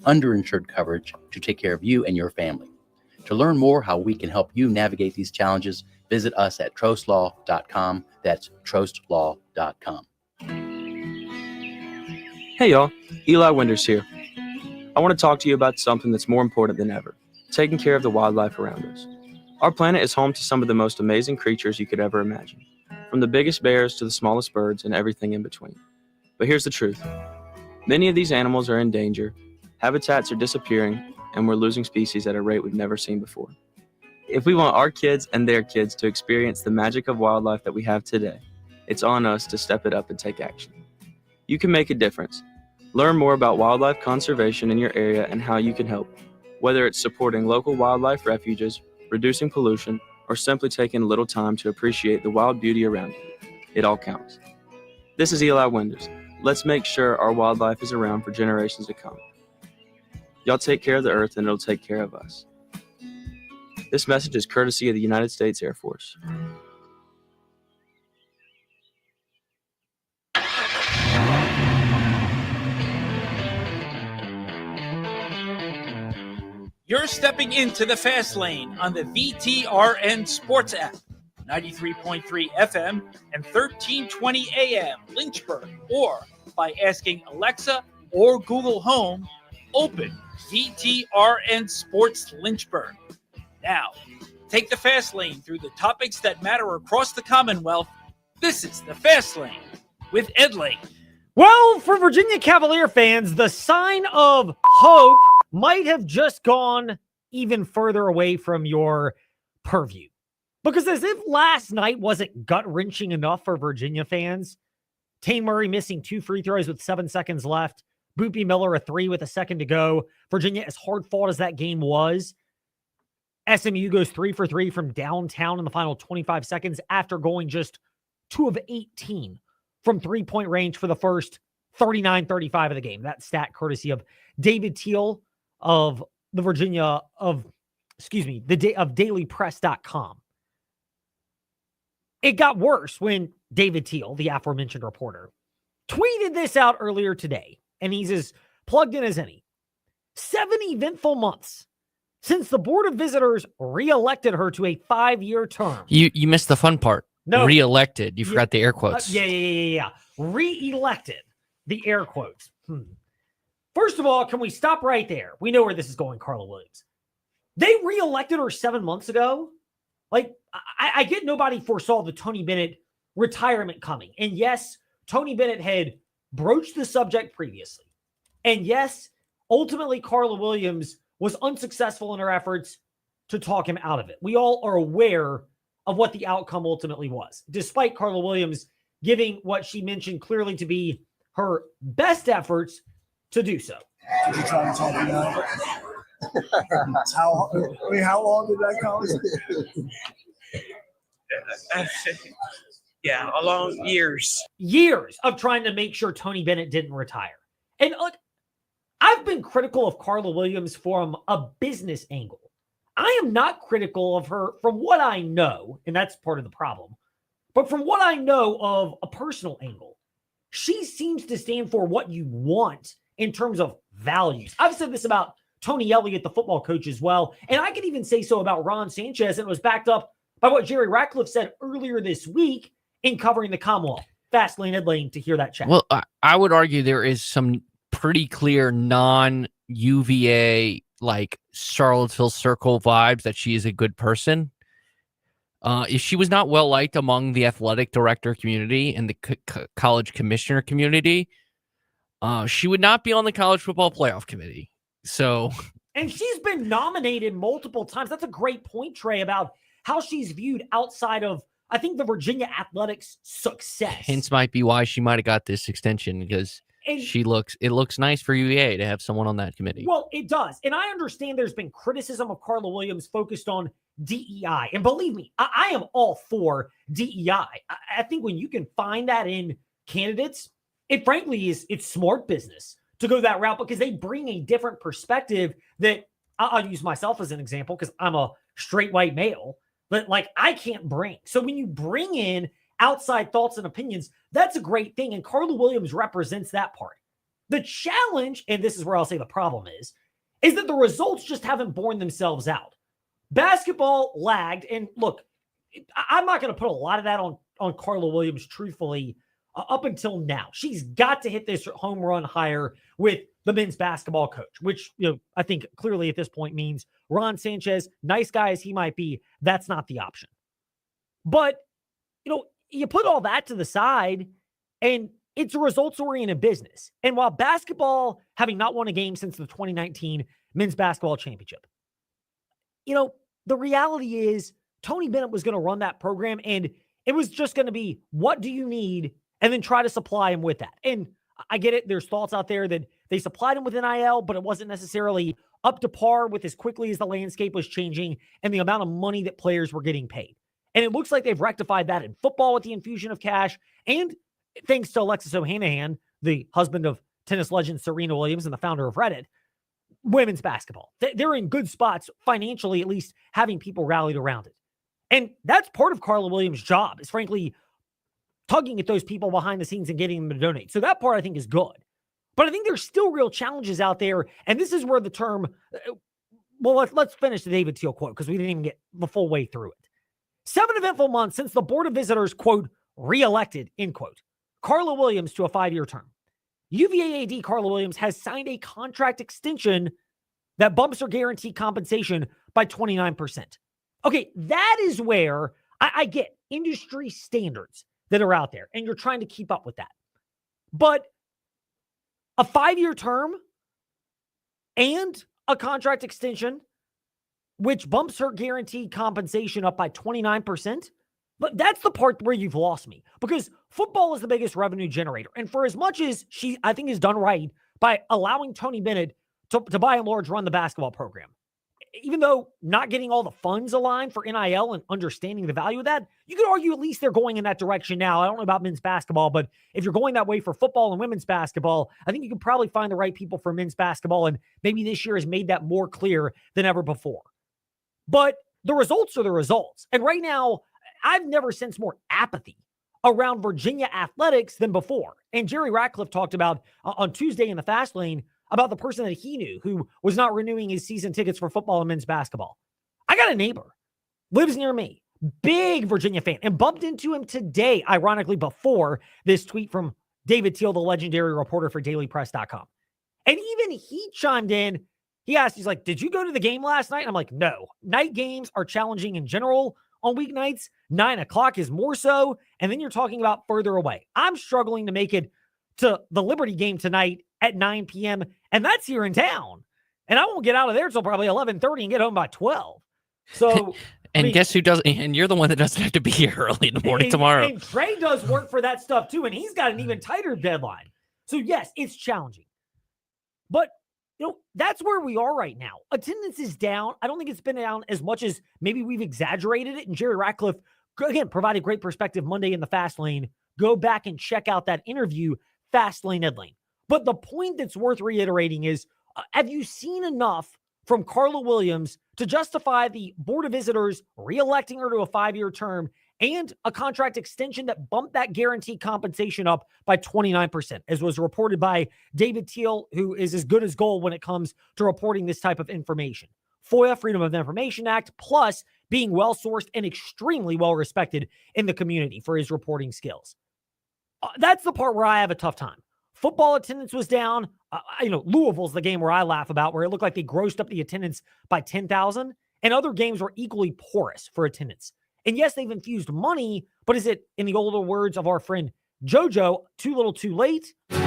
underinsured coverage to take care of you and your family. To learn more how we can help you navigate these challenges, visit us at trostlaw.com. That's trostlaw.com. Hey y'all, Eli Winters here. I want to talk to you about something that's more important than ever, taking care of the wildlife around us. Our planet is home to some of the most amazing creatures you could ever imagine, from the biggest bears to the smallest birds and everything in between. But here's the truth. Many of these animals are in danger, habitats are disappearing, and we're losing species at a rate we've never seen before. If we want our kids and their kids to experience the magic of wildlife that we have today, it's on us to step it up and take action. You can make a difference. Learn more about wildlife conservation in your area and how you can help, whether it's supporting local wildlife refuges, reducing pollution, or simply taking a little time to appreciate the wild beauty around you. It all counts. This is Eli Winters. Let's make sure our wildlife is around for generations to come. Y'all take care of the earth and it'll take care of us. This message is courtesy of the United States Air Force. You're stepping into the fast lane on the VTRN Sports app, 93.3 FM and 1320 AM Lynchburg, or by asking Alexa or Google Home, open VTRN Sports Lynchburg. Now, take the fast lane through the topics that matter across the Commonwealth. This is the Fast Lane with Ed Lane. Well, for Virginia Cavalier fans, the sign of hope might have just gone even further away from your purview. Because as if last night wasn't gut-wrenching enough for Virginia fans, Tane Murray missing 2 free throws with 7 seconds left, Boopy Miller a 3 with a second to go. Virginia, as hard-fought as that game was, SMU goes 3 for 3 from downtown in the final 25 seconds after going just 2 of 18 from three-point range for the first 39-35 of the game. That stat courtesy of David Teal of the dailypress.com. It got worse when David Teal, the aforementioned reporter, tweeted this out earlier today, and he's as plugged in as any. 7 eventful months since the Board of Visitors re-elected her to a 5-year term. You missed the fun part. No. Re-elected. You forgot the air quotes. Yeah. Re-elected. The air quotes. First of all, can we stop right there? We know where this is going, Carla Williams. They re-elected her 7 months ago. Like, I get nobody foresaw the Tony Bennett retirement coming. And yes, Tony Bennett had broached the subject previously. And yes, ultimately Carla Williams was unsuccessful in her efforts to talk him out of it. We all are aware of what the outcome ultimately was, despite Carla Williams giving what she mentioned clearly to be her best efforts to do so. Did you try to talk me out? How long did that conversation? Yeah, a long years. Years of trying to make sure Tony Bennett didn't retire. And look, I've been critical of Carla Williams from a business angle. I am not critical of her from what I know, and that's part of the problem, but from what I know of a personal angle. She seems to stand for what you want in terms of values. I've said this about Tony Elliott, the football coach, as well, and I could even say so about Ron Sanchez, and it was backed up by what Jerry Ratcliffe said earlier this week in covering the Commonwealth. Fast lane, Ed Lane, to hear that chat. Well, I would argue there is some pretty clear non-UVA, like Charlottesville Circle vibes that she is a good person. If she was not well liked among the athletic director community and the college commissioner community, she would not be on the college football playoff committee. So, and she's been nominated multiple times. That's a great point, Trey, about how she's viewed outside of, I think, the Virginia athletics success. Hence might be why she might have got this extension, because it looks nice for UVA to have someone on that committee. Well, it does. And I understand there's been criticism of Carla Williams focused on DEI. And believe me, I am all for DEI. I think when you can find that in candidates, it frankly it's smart business to go that route, because they bring a different perspective that I'll use myself as an example because I'm a straight white male, but like I can't bring. So when you bring in outside thoughts and opinions, that's a great thing. And Carla Williams represents that part. The challenge, and this is where I'll say the problem is that the results just haven't borne themselves out. Basketball lagged, and look, I'm not going to put a lot of that on Carla Williams, truthfully, up until now. She's got to hit this home run higher with the men's basketball coach, which, I think clearly at this point means Ron Sanchez, nice guy as he might be, that's not the option. But, you put all that to the side, and it's a results-oriented business. And while basketball, having not won a game since the 2019 men's basketball championship, the reality is Tony Bennett was going to run that program, and it was just going to be, what do you need? And then try to supply him with that. And I get it. There's thoughts out there that they supplied him with NIL, but it wasn't necessarily up to par with as quickly as the landscape was changing and the amount of money that players were getting paid. And it looks like they've rectified that in football with the infusion of cash. And thanks to Alexis Ohanian, the husband of tennis legend Serena Williams and the founder of Reddit, women's basketball. They're in good spots financially, at least having people rallied around it. And that's part of Carla Williams' job, is frankly tugging at those people behind the scenes and getting them to donate. So that part I think is good. But I think there's still real challenges out there. And this is where the term, let's finish the David Teal quote because we didn't even get the full way through it. 7 eventful months since the Board of Visitors, quote, re-elected, end quote, Carla Williams to a 5-year term. UVA AD Carla Williams has signed a contract extension that bumps her guaranteed compensation by 29%. Okay, that is where I get industry standards that are out there, and you're trying to keep up with that. But a 5-year term and a contract extension, which bumps her guaranteed compensation up by 29%, but that's the part where you've lost me, because football is the biggest revenue generator. And for as much as she, I think, is done right by allowing Tony Bennett to by and large run the basketball program, even though not getting all the funds aligned for NIL and understanding the value of that, you could argue at least they're going in that direction now. I don't know about men's basketball, but if you're going that way for football and women's basketball, I think you can probably find the right people for men's basketball, and maybe this year has made that more clear than ever before. But the results are the results. And right now, I've never sensed more apathy around Virginia athletics than before. And Jerry Ratcliffe talked about on Tuesday in the Fast Lane about the person that he knew who was not renewing his season tickets for football and men's basketball. I got a neighbor, lives near me, big Virginia fan, and bumped into him today, ironically, before this tweet from David Teal, the legendary reporter for dailypress.com. And even he chimed in. He asked, he's like, did you go to the game last night? And I'm like, no. Night games are challenging in general on weeknights. 9 o'clock is more so. And then you're talking about further away. I'm struggling to make it to the Liberty game tonight at 9 p.m. And that's here in town. And I won't get out of there till probably 11:30 and get home by 12. So, and guess who doesn't? And you're the one that doesn't have to be here early in the morning tomorrow. And Trey does work for that stuff too. And he's got an even tighter deadline. So yes, it's challenging. But that's where we are right now. Attendance is down. I don't think it's been down as much as maybe we've exaggerated it. And Jerry Ratcliffe, again, provided great perspective Monday in the Fast Lane. Go back and check out that interview, Fast Lane, Ed Lane. But the point that's worth reiterating is, have you seen enough from Carla Williams to justify the Board of Visitors re-electing her to a 5-year term and a contract extension that bumped that guaranteed compensation up by 29%, as was reported by David Teal, who is as good as gold when it comes to reporting this type of information? FOIA, Freedom of Information Act, plus being well-sourced and extremely well-respected in the community for his reporting skills. That's the part where I have a tough time. Football attendance was down. Louisville's the game where I laugh about, where it looked like they grossed up the attendance by 10,000, and other games were equally porous for attendance. And yes, they've infused money, but is it, in the older words of our friend JoJo, too little too late? And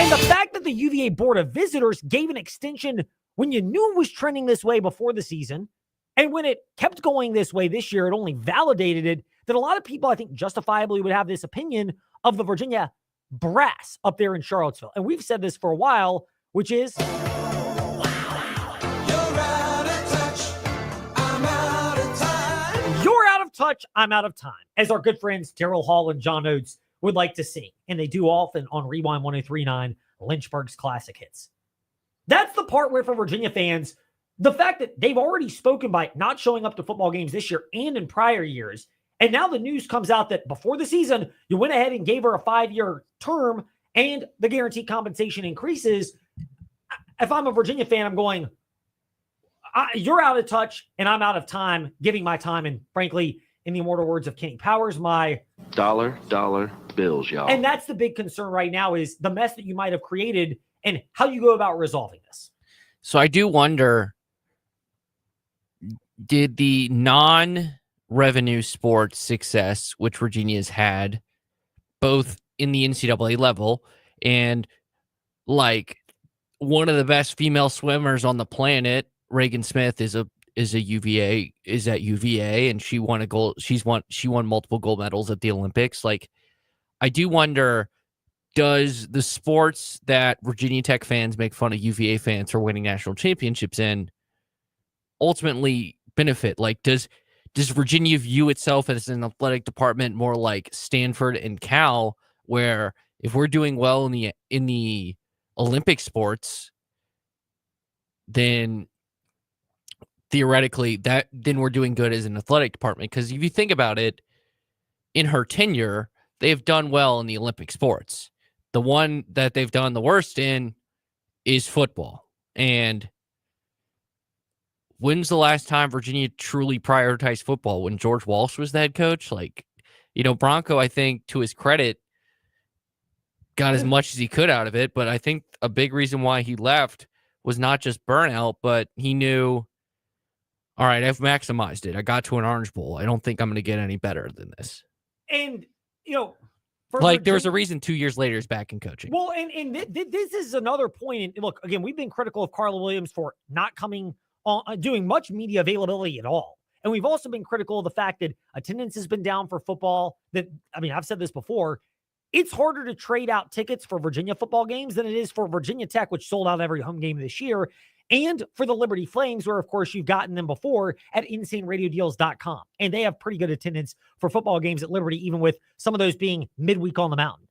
the fact that the UVA Board of Visitors gave an extension when you knew it was trending this way before the season, and when it kept going this way this year, it only validated it, that a lot of people, I think, justifiably would have this opinion of the Virginia brass up there in Charlottesville. And we've said this for a while, which is... touch, I'm out of time, as our good friends Daryl Hall and John Oates would like to sing, and they do often on Rewind 1039, Lynchburg's classic hits. That's the part where, for Virginia fans, the fact that they've already spoken by not showing up to football games this year and in prior years, and now the news comes out that before the season, you went ahead and gave her a 5-year term and the guaranteed compensation increases, if I'm a Virginia fan, I'm going, you're out of touch and I'm out of time, giving my time. And frankly, in the immortal words of Kenny Powers, my dollar bills, y'all. And that's the big concern right now is the mess that you might have created and how you go about resolving this. So I do wonder, did the non-revenue sports success, which Virginia's had, both in the NCAA level and like one of the best female swimmers on the planet, Reagan Smith, is at UVA, and she won a gold. She won multiple gold medals at the Olympics. Like, I do wonder, does the sports that Virginia Tech fans make fun of UVA fans for winning national championships in ultimately benefit? Like, does Virginia view itself as an athletic department more like Stanford and Cal, where if we're doing well in the Olympic sports, then theoretically then we're doing good as an athletic department? Because if you think about it, in her tenure, they've done well in the Olympic sports. The one that they've done the worst in is football. And when's the last time Virginia truly prioritized football? When George Walsh was the head coach? Like, Bronco, I think, to his credit, got as much as he could out of it. But I think a big reason why he left was not just burnout, but he knew, all right, I've maximized it. I got to an Orange Bowl. I don't think I'm going to get any better than this. And, there was a reason 2 years later he's back in coaching. Well, and this is another point. And look, again, we've been critical of Carla Williams for not coming on, doing much media availability at all. And we've also been critical of the fact that attendance has been down for football. I've said this before. It's harder to trade out tickets for Virginia football games than it is for Virginia Tech, which sold out every home game this year, and for the Liberty Flames, where, of course, you've gotten them before at InsaneRadioDeals.com. And they have pretty good attendance for football games at Liberty, even with some of those being midweek on the mountain.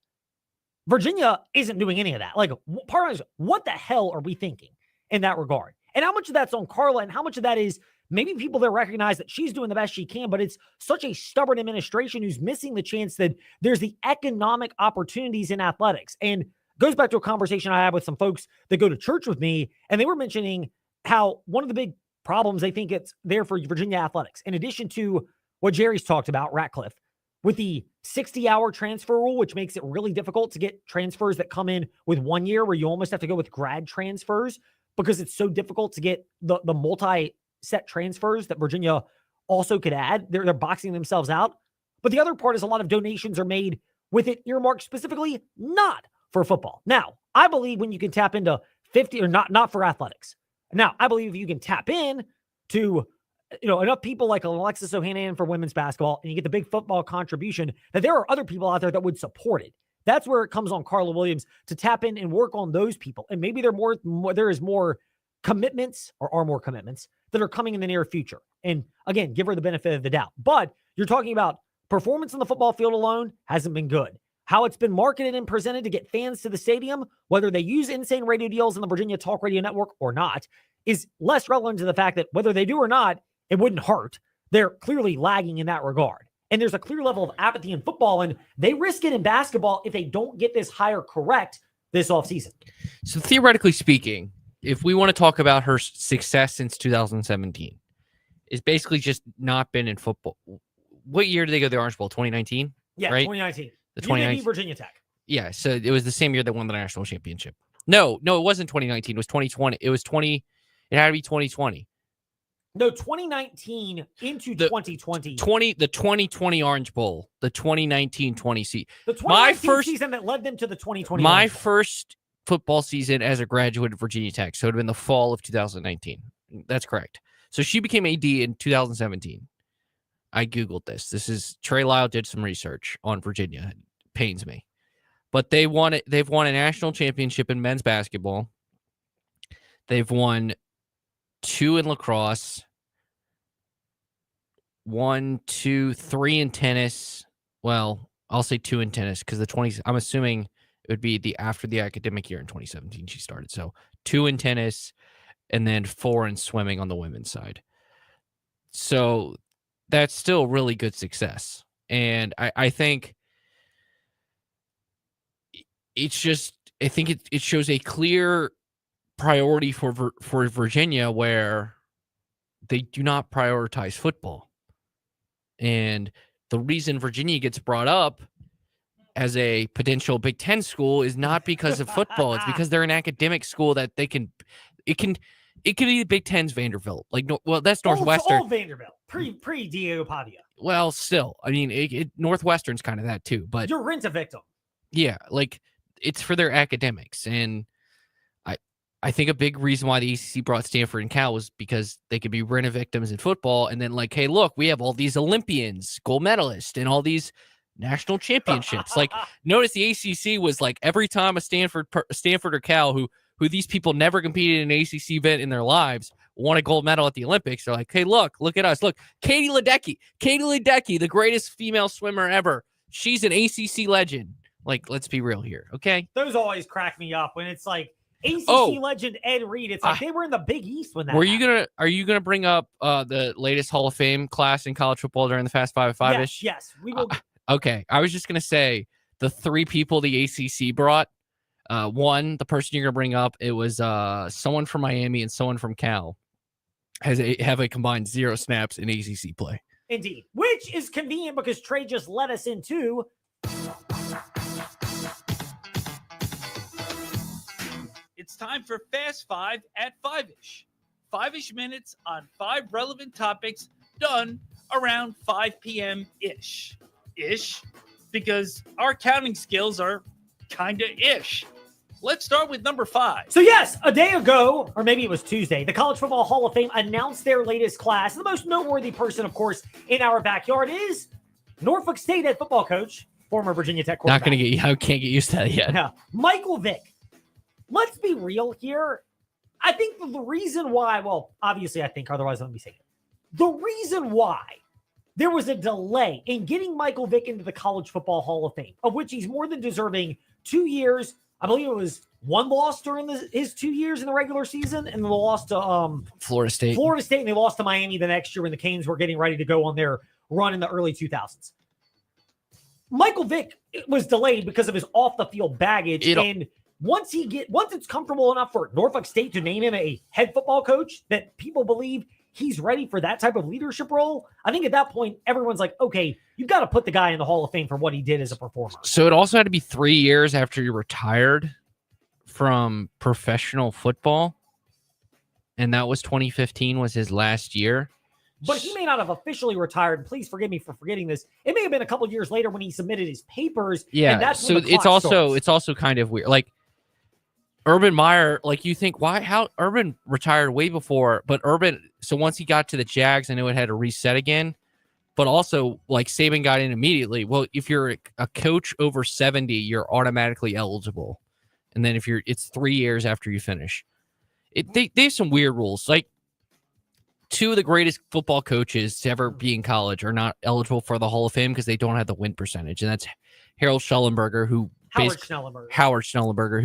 Virginia isn't doing any of that. Like, part of it is, what the hell are we thinking in that regard? And how much of that's on Carla, and how much of that is maybe people that recognize that she's doing the best she can, but it's such a stubborn administration who's missing the chance that there's the economic opportunities in athletics. And goes back to a conversation I had with some folks that go to church with me, and they were mentioning how one of the big problems they think it's there for Virginia athletics, in addition to what Jerry's talked about, Ratcliffe, with the 60-hour transfer rule, which makes it really difficult to get transfers that come in with 1 year, where you almost have to go with grad transfers because it's so difficult to get the multi-set transfers that Virginia also could add. They're boxing themselves out. But the other part is a lot of donations are made with it earmarked specifically not for football. Now, I believe when you can tap into 50 or not for athletics. Now, I believe you can tap in to enough people like Alexis Ohanian for women's basketball, and you get the big football contribution, that there are other people out there that would support it. That's where it comes on Carla Williams to tap in and work on those people. And maybe there is more commitments, or are more commitments that are coming in the near future. And again, give her the benefit of the doubt. But you're talking about performance on the football field alone hasn't been good. How it's been marketed and presented to get fans to the stadium, whether they use Insane Radio Deals in the Virginia Talk Radio Network or not, is less relevant to the fact that whether they do or not, it wouldn't hurt. They're clearly lagging in that regard. And there's a clear level of apathy in football, and they risk it in basketball if they don't get this hire correct this offseason. So theoretically speaking, if we want to talk about her success since 2017, it's basically just not been in football. What year did they go to the Orange Bowl? 2019? Yeah, right? 2019. The 2019 Virginia Tech. Yeah, so it was the same year they won the national championship. No, it wasn't 2019. It was 2020. It had to be 2020. No, 2019 into 2020. The 2020 Orange Bowl, the 2019-20 season. The 2019 season that led them to the 2020. My first football season as a graduate of Virginia Tech, so it would have been the fall of 2019. That's correct. So she became AD in 2017. I Googled this. This is Trey Lyle did some research on Virginia. It pains me. But they've won a national championship in men's basketball. They've won 2 in lacrosse, 1, 2, 3 in tennis. Well, I'll say 2 in tennis because I'm assuming it would be after the academic year in 2017 she started. So 2 in tennis and then 4 in swimming on the women's side. So that's still really good success. And I think it's just, I think it shows a clear priority for Virginia where they do not prioritize football. And the reason Virginia gets brought up as a potential Big Ten school is not because of football. It's because they're an academic school that it can be the Big Ten's Vanderbilt. Like, well, that's Northwestern. Old Vanderbilt, pre Diego Pavia. Well, still, I mean, Northwestern's kind of that too. But You're rent a victim. Yeah, like it's for their academics, and I think a big reason why the ACC brought Stanford and Cal was because they could be rent victims in football, and then like, hey, look, we have all these Olympians, gold medalists, and all these national championships. Like, notice the ACC was like every time a Stanford or Cal who these people never competed in an ACC event in their lives won a gold medal at the Olympics. They're like, hey, look at us. Look, Katie Ledecky, the greatest female swimmer ever. She's an ACC legend. Like, let's be real here, okay? Those always crack me up when it's like ACC legend Ed Reed. It's like they were in the Big East when that. Are you gonna bring up the latest Hall of Fame class in college football during the Fast 5-5-ish? Yes, we will. Okay, I was just gonna say the three people the ACC brought. One, the person you're gonna bring up, it was someone from Miami and someone from Cal. Have a combined 0 snaps in ACC play. Indeed, which is convenient because Trey just led us into. It's time for Fast 5 at 5-ish. 5-ish minutes on 5 relevant topics done around 5 p.m.-ish. Ish, because our counting skills are kind of ish. Let's start with number 5. So yes, a day ago, or maybe it was Tuesday, the College Football Hall of Fame announced their latest class. The most noteworthy person, of course, in our backyard is Norfolk State head football coach, former Virginia Tech quarterback. I can't get used to that yet. Yeah. Michael Vick. Let's be real here. I think the reason why, well, obviously I think, otherwise let me say it. The reason why there was a delay in getting Michael Vick into the College Football Hall of Fame, of which he's more than deserving. 2 years, I believe it was one loss during his 2 years in the regular season, and the loss to Florida State, and they lost to Miami the next year when the Canes were getting ready to go on their run in the early 2000s. Michael Vick was delayed because of his off-the-field baggage, and once it's comfortable enough for Norfolk State to name him a head football coach that people believe he's ready for that type of leadership role, I think at that point, everyone's like, okay, you've got to put the guy in the Hall of Fame for what he did as a performer. So it also had to be 3 years after you retired from professional football. And that was 2015 was his last year. But he may not have officially retired. Please forgive me for forgetting this. It may have been a couple years later when he submitted his papers. Yeah, and that's so when the clock starts. It's also kind of weird. Like, Urban Meyer, like you think, how Urban retired way before, but so once he got to the Jags, I know it had to reset again, but also like Saban got in immediately. Well, if you're a coach over 70, you're automatically eligible. And then it's 3 years after you finish. They have some weird rules. Like 2 of the greatest football coaches to ever be in college are not eligible for the Hall of Fame because they don't have the win percentage. And that's Howard Schnellenberger, who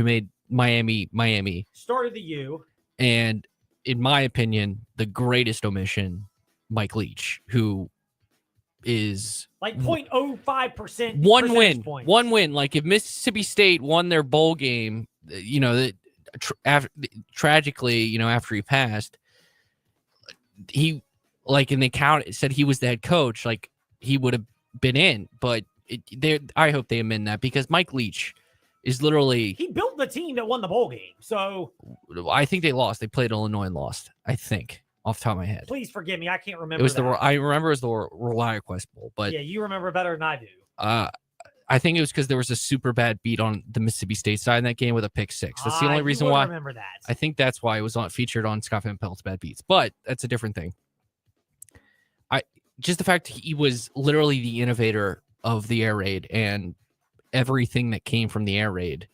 made Miami started the U, and in my opinion, the greatest omission, Mike Leach, who is like 0.05% one win. Like if Mississippi State won their bowl game, tragically, after he passed, he in the account it said he was the head coach, like he would have been in, but I hope they amend that because Mike Leach is literally... He built the team that won the bowl game, so... I think they lost. They played Illinois and lost, I think, off the top of my head. Please forgive me. I can't remember. It was I remember it was the ReliaQuest Bowl, but... Yeah, you remember better than I do. I think it was because there was a super bad beat on the Mississippi State side in that game with a pick six. That's the only reason why. I remember that. I think that's why it was featured on Scott Van Pelt's Bad Beats, but that's a different thing. Just the fact he was literally the innovator of the air raid and everything that came from the air raid,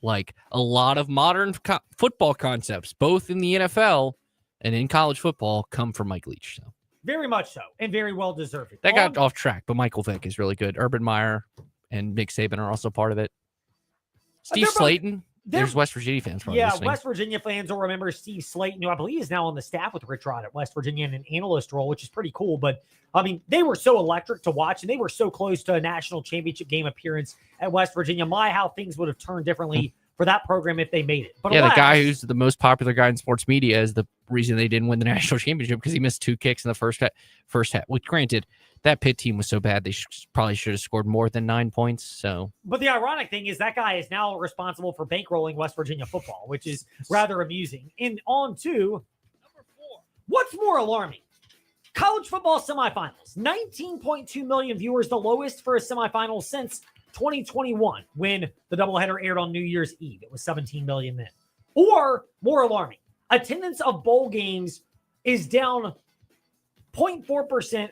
like a lot of modern football concepts, both in the NFL and in college football, come from Mike Leach. So. Very much so, and very well deserved. That got off track, but Michael Vick is really good. Urban Meyer and Nick Saban are also part of it. Steve Slayton, There's West Virginia fans probably Yeah, listening. West Virginia fans will remember Steve Slayton, who I believe is now on the staff with Rich Rod at West Virginia in an analyst role, which is pretty cool. But, I mean, they were so electric to watch, and they were so close to a national championship game appearance at West Virginia. How things would have turned differently for that program if they made it. But yeah, alas, the guy who's the most popular guy in sports media is the reason they didn't win the national championship because he missed 2 kicks in the first half. Which, granted, that Pitt team was so bad they probably should have scored more than 9 points. So, but the ironic thing is that guy is now responsible for bankrolling West Virginia football, which is rather amusing. And on to number 4. What's more alarming? College football semifinals. 19.2 million viewers, the lowest for a semifinal since 2021 when the doubleheader aired on New Year's Eve. It was 17 million then. Or more alarming, attendance of bowl games is down 0.4%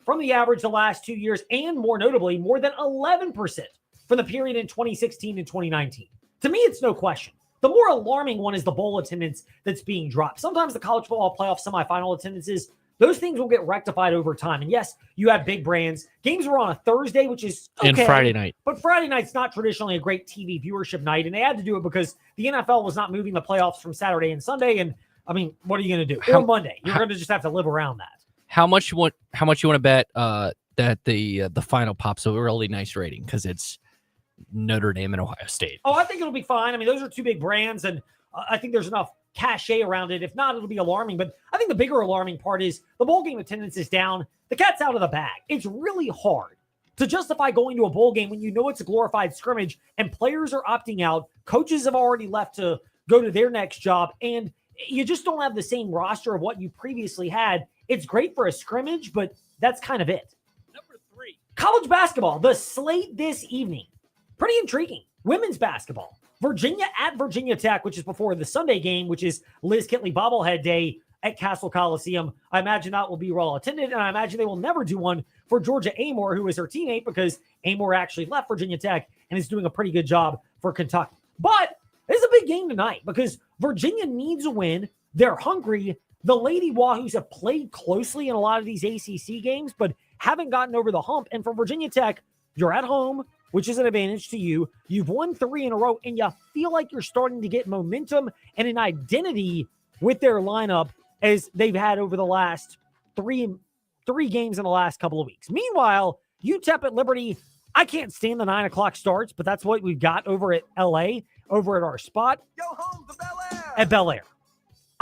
from the average the last 2 years, and more notably, more than 11% from the period in 2016 and 2019. To me, it's no question. The more alarming one is the bowl attendance that's being dropped. Sometimes the college football playoff semifinal attendances, those things will get rectified over time. And yes, you have big brands. Games were on a Thursday, which is okay. And Friday night. But Friday night's not traditionally a great TV viewership night, and they had to do it because the NFL was not moving the playoffs from Saturday and Sunday. And, I mean, what are you going to do? Or Monday. You're going to just have to live around that. How much you want to bet that the final pops a really nice rating because it's Notre Dame and Ohio State? Oh, I think it'll be fine. I mean, those are 2 big brands, and I think there's enough cachet around it. If not, it'll be alarming. But I think the bigger alarming part is the bowl game attendance is down. The cat's out of the bag. It's really hard to justify going to a bowl game when you know it's a glorified scrimmage and players are opting out. Coaches have already left to go to their next job, and you just don't have the same roster of what you previously had. It's great for a scrimmage, but that's kind of it. Number 3. College basketball, the slate this evening. Pretty intriguing. Women's basketball. Virginia at Virginia Tech, which is before the Sunday game, which is Liz Kitley bobblehead day at Castle Coliseum. I imagine that will be well attended, and I imagine they will never do one for Georgia Amore, who is her teammate, because Amore actually left Virginia Tech and is doing a pretty good job for Kentucky. But it's a big game tonight because Virginia needs a win. They're hungry. The Lady Wahoos have played closely in a lot of these ACC games, but haven't gotten over the hump. And for Virginia Tech, you're at home, which is an advantage to you. You've won 3 in a row, and you feel like you're starting to get momentum and an identity with their lineup as they've had over the last three games in the last couple of weeks. Meanwhile, UTEP at Liberty, I can't stand the 9 o'clock starts, but that's what we've got over at LA, over at our spot. Go home to Bel Air. At Bel Air.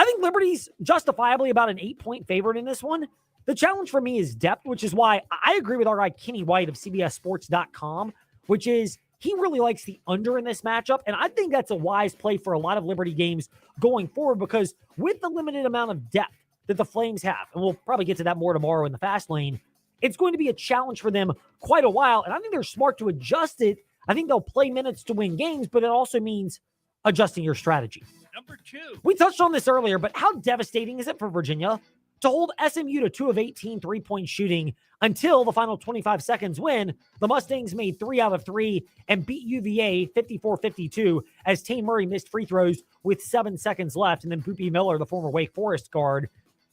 I think Liberty's justifiably about an 8-point favorite in this one. The challenge for me is depth, which is why I agree with our guy Kenny White of CBSSports.com, which is he really likes the under in this matchup. And I think that's a wise play for a lot of Liberty games going forward because with the limited amount of depth that the Flames have, and we'll probably get to that more tomorrow in the fast lane, it's going to be a challenge for them quite a while. And I think they're smart to adjust it. I think they'll play minutes to win games, but it also means adjusting your strategy. Number 2. We touched on this earlier, but how devastating is it for Virginia to hold SMU to 2 of 18 3-point shooting until the final 25 seconds when the Mustangs made 3 out of 3 and beat UVA 54-52 as Tane Murray missed free throws with 7 seconds left. And then Boopie Miller, the former Wake Forest guard,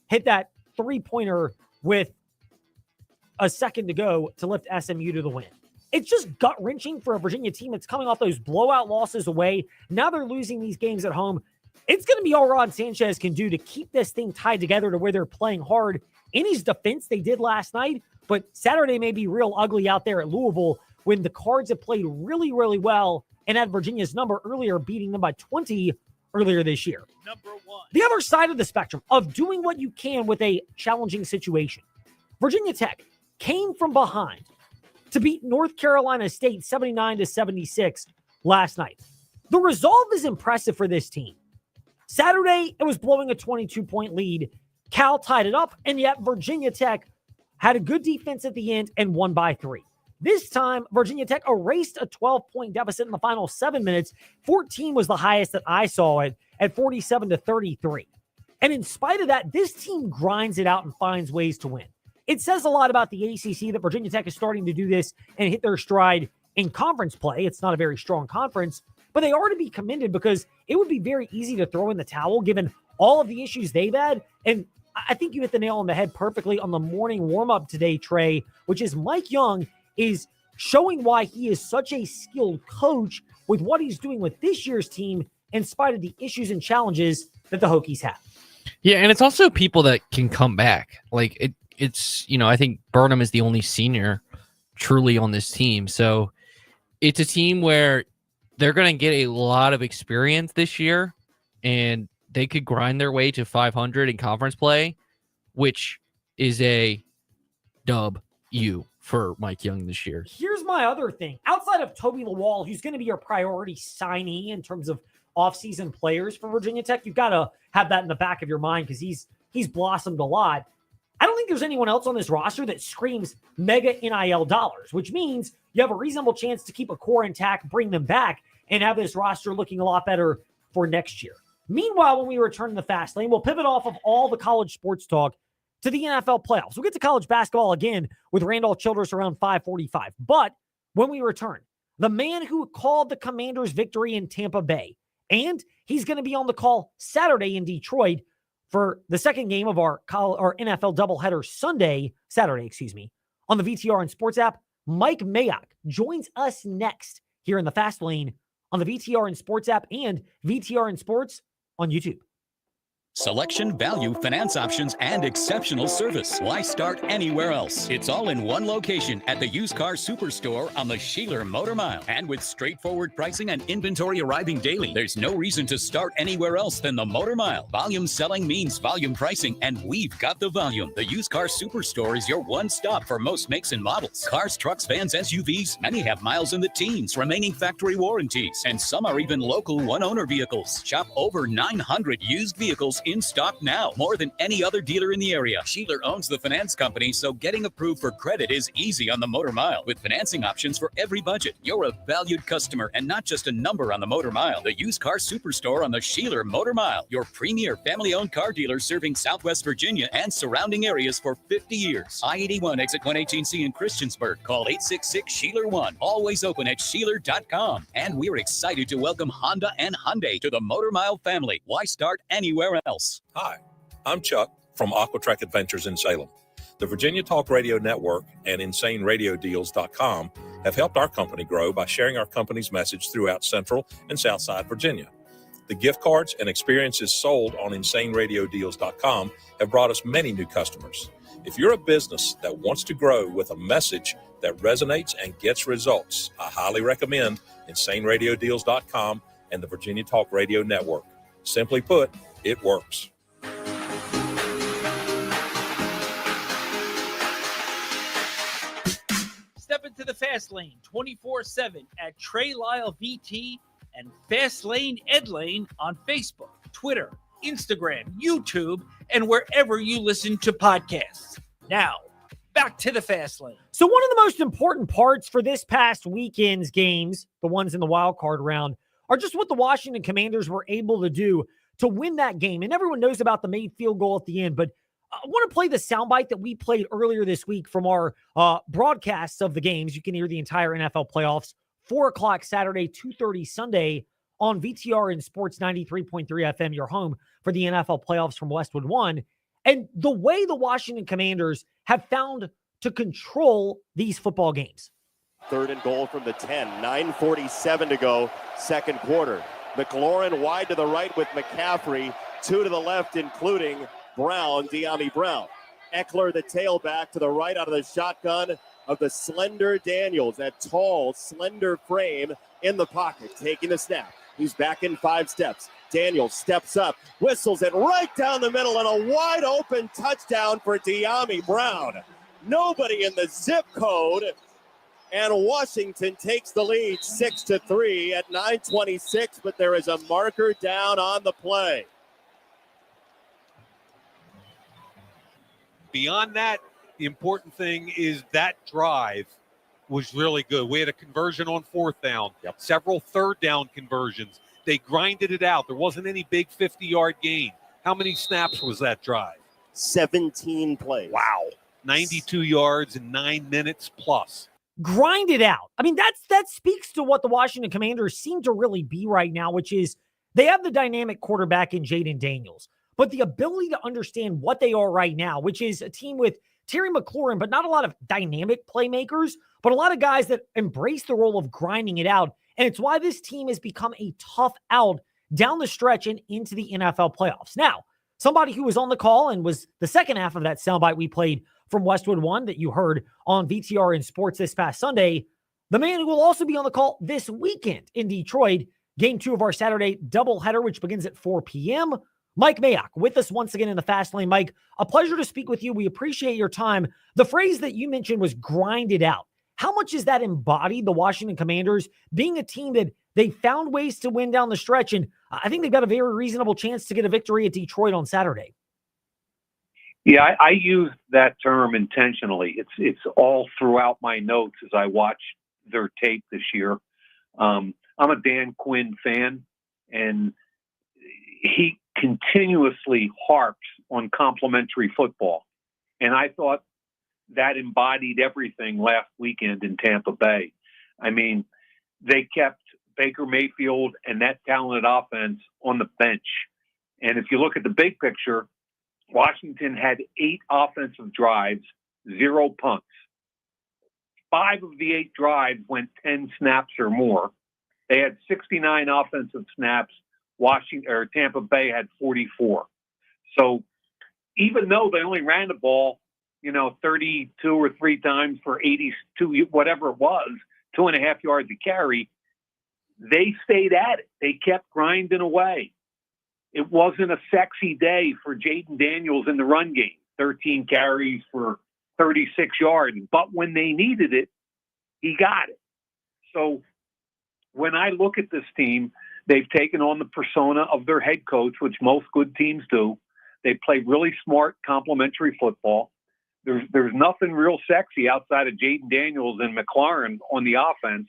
hit that 3-pointer with a second to go to lift SMU to the win. It's just gut-wrenching for a Virginia team that's coming off those blowout losses away. Now they're losing these games at home. It's going to be all Ron Sanchez can do to keep this thing tied together to where they're playing hard. In his defense, they did last night, but Saturday may be real ugly out there at Louisville when the Cards have played really, really well and had Virginia's number earlier, beating them by 20 earlier this year. Number 1. The other side of the spectrum of doing what you can with a challenging situation. Virginia Tech came from behind to beat North Carolina State 79-76 last night. The resolve is impressive for this team. Saturday, it was blowing a 22-point lead. Cal tied it up, and yet Virginia Tech had a good defense at the end and won by 3. This time, Virginia Tech erased a 12-point deficit in the final 7 minutes. 14 was the highest that I saw it at 47-33. And in spite of that, this team grinds it out and finds ways to win. It says a lot about the ACC that Virginia Tech is starting to do this and hit their stride in conference play. It's not a very strong conference, but they are to be commended because it would be very easy to throw in the towel given all of the issues they've had. And I think you hit the nail on the head perfectly on the morning warm-up today, Trey, which is Mike Young is showing why he is such a skilled coach with what he's doing with this year's team in spite of the issues and challenges that the Hokies have. Yeah, and it's also people that can come back. Like it's I think Burnham is the only senior truly on this team. So it's a team where they're going to get a lot of experience this year, and they could grind their way to 500 in conference play, which is a W for Mike Young this year. Here's my other thing. Outside of Toby Lawal, who's going to be your priority signee in terms of offseason players for Virginia Tech, you've got to have that in the back of your mind because he's blossomed a lot. I don't think there's anyone else on this roster that screams mega NIL dollars, which means you have a reasonable chance to keep a core intact, bring them back, and have this roster looking a lot better for next year. Meanwhile, when we return to the Fast Lane, we'll pivot off of all the college sports talk to the NFL playoffs. We'll get to college basketball again with Randolph Childress around 5:45. But when we return, the man who called the Commanders' victory in Tampa Bay, and he's going to be on the call Saturday in Detroit for the second game of our NFL doubleheader Saturday, on the VTR and Sports app. Mike Mayock joins us next here in the Fast Lane on the VTR and Sports app and VTR and Sports on YouTube. Selection, value, finance options, and exceptional service. Why start anywhere else? It's all in one location at the Used Car Superstore on the Sheeler Motor Mile. And with straightforward pricing and inventory arriving daily, there's no reason to start anywhere else than the Motor Mile. Volume selling means volume pricing, and we've got the volume. The Used Car Superstore is your one stop for most makes and models. Cars, trucks, vans, SUVs, many have miles in the teens, remaining factory warranties, and some are even local one-owner vehicles. Shop over 900 used vehicles in stock now, more than any other dealer in the area. Sheeler owns the finance company, so getting approved for credit is easy on the Motor Mile. With financing options for every budget, you're a valued customer and not just a number on the Motor Mile. The Used Car Superstore on the Sheeler Motor Mile, your premier family-owned car dealer serving Southwest Virginia and surrounding areas for 50 years. I-81 exit 118C in Christiansburg. Call 866-SHEELER1. Always open at Sheeler.com. And we're excited to welcome Honda and Hyundai to the Motor Mile family. Why start anywhere else? Hi, I'm Chuck from Aquatrack Adventures in Salem. The Virginia Talk Radio Network and InsaneRadioDeals.com have helped our company grow by sharing our company's message throughout Central and Southside Virginia. The gift cards and experiences sold on InsaneRadioDeals.com have brought us many new customers. If you're a business that wants to grow with a message that resonates and gets results, I highly recommend InsaneRadioDeals.com and the Virginia Talk Radio Network. Simply put, it works. Step into the Fast Lane 24/7 at Trey Lyle VT and Fast Lane Ed Lane on Facebook, Twitter, Instagram, YouTube, and wherever you listen to podcasts. Now, back to the Fast Lane. So one of the most important parts for this past weekend's games, the ones in the wild card round, are just what the Washington Commanders were able to do to win that game. And everyone knows about the made field goal at the end, but I want to play the soundbite that we played earlier this week from our broadcasts of the games. You can hear the entire NFL playoffs, 4 o'clock Saturday, 2:30 Sunday on VTR and Sports 93.3 FM, your home for the NFL playoffs from Westwood One. And the way the Washington Commanders have found to control these football games. 3rd and goal from the 10, 9:47 to go, second quarter. McLaurin wide to the right with McCaffrey, 2 to the left, including Brown, De'Ami Brown. Eckler, the tailback, to the right out of the shotgun of the slender Daniels, that tall, slender frame in the pocket, taking the snap. He's back in 5 steps. Daniels steps up, whistles it right down the middle, and a wide open touchdown for De'Ami Brown. Nobody in the zip code. And Washington takes the lead 6-3 at 9:26, but there is a marker down on the play. Beyond that, the important thing is that drive was really good. We had a conversion on 4th down, several 3rd down conversions. They grinded it out. There wasn't any big 50-yard gain. How many snaps was that drive? 17 plays. Wow. 92 yards in 9 minutes plus. Grind it out. I mean, that speaks to what the Washington Commanders seem to really be right now, which is they have the dynamic quarterback in Jaden Daniels, but the ability to understand what they are right now, which is a team with Terry McLaurin, but not a lot of dynamic playmakers, but a lot of guys that embrace the role of grinding it out And it's why this team has become a tough out down the stretch and into the NFL playoffs. Now, somebody who was on the call and was the second half of that soundbite we played from Westwood One that you heard on VTR in Sports this past Sunday, the man who will also be on the call this weekend in Detroit, game 2 of our Saturday doubleheader, which begins at 4 p.m., Mike Mayock, with us once again in the Fast Lane. Mike, a pleasure to speak with you. We appreciate your time. The phrase that you mentioned was grind it out. How much is that embodied the Washington Commanders being a team that they found ways to win down the stretch? And I think they've got a very reasonable chance to get a victory at Detroit on Saturday. Yeah, I use that term intentionally. It's all throughout my notes as I watch their tape this year. I'm a Dan Quinn fan, and he continuously harps on complementary football. And I thought that embodied everything last weekend in Tampa Bay. I mean, they kept Baker Mayfield and that talented offense on the bench. And if you look at the big picture, Washington had 8 offensive drives, 0 punts. 5 of the 8 drives went 10 snaps or more. They had 69 offensive snaps. Tampa Bay had 44. So even though they only ran the ball, 32 or 3 times for 82, whatever it was, 2.5 yards a carry, they stayed at it. They kept grinding away. It wasn't a sexy day for Jaden Daniels in the run game, 13 carries for 36 yards. But when they needed it, he got it. So when I look at this team, they've taken on the persona of their head coach, which most good teams do. They play really smart, complementary football. There's nothing real sexy outside of Jaden Daniels and McLaurin on the offense.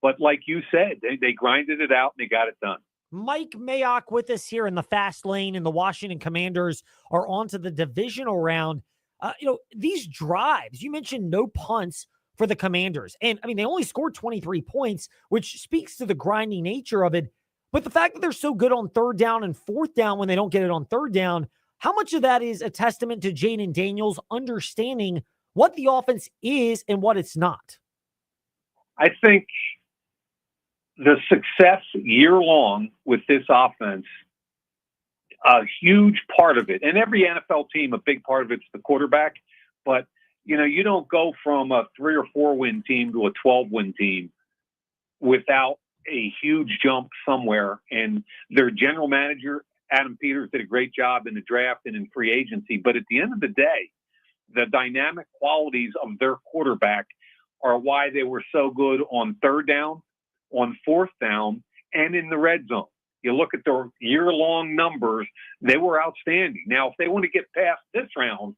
But like you said, they grinded it out and they got it done. Mike Mayock with us here in the Fast Lane, and the Washington Commanders are on to the divisional round. These drives, you mentioned no punts for the Commanders. And, they only scored 23 points, which speaks to the grinding nature of it. But the fact that they're so good on 3rd down and 4th down when they don't get it on 3rd down, how much of that is a testament to Jaden Daniels understanding what the offense is and what it's not? I think the success year-long with this offense, a huge part of it, and every NFL team, a big part of it's the quarterback, but, you don't go from a 3 or 4 win team to a 12-win team without a huge jump somewhere. And their general manager, Adam Peters, did a great job in the draft and in free agency. But at the end of the day, the dynamic qualities of their quarterback are why they were so good on 3rd down, on 4th down, and in the red zone. You look at their year-long numbers, they were outstanding. Now, if they want to get past this round,